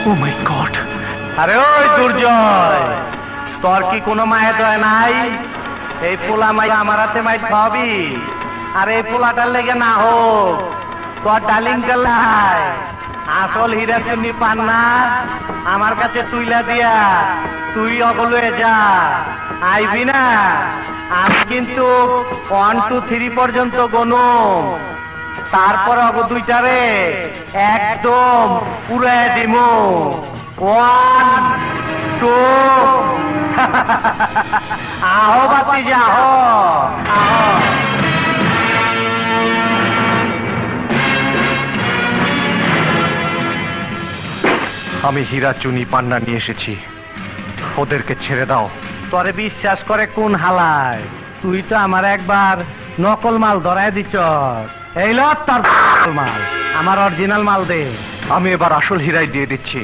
ও মাই god! আরে ওই দুর্জয়, তোর কি কোনো মায়া দয় নাই? এই পোলা মাই আমার হাতে মাই খাবি? আর এই পোলাটার লেগে না হোক, তোর ডালিং কালাই আসল হীরা চুন্নি পান না আমার কাছে তুইলা দিয়া তুই অগলয়ে যা, আইবি না? আমি কিন্তু 1 2 3 পর্যন্ত গনুম, তারপর অগ দুইটারে একদম পুরাই দিমু। 1 2 আহো বাতি যাহ আহো। আমি হীরা চুনি পান্না নিয়ে এসেছি, ওদেরকে ছেড়ে দাও। তোরে বিশ্বাস করে কোন হালায়? তুই তো আমার একবার নকল মাল ধরায় দিছ। এই ল তোর নকল মাল, আমার অরিজিনাল মাল দে। আমি এবার আসল হীরাই দিয়ে দিচ্ছি।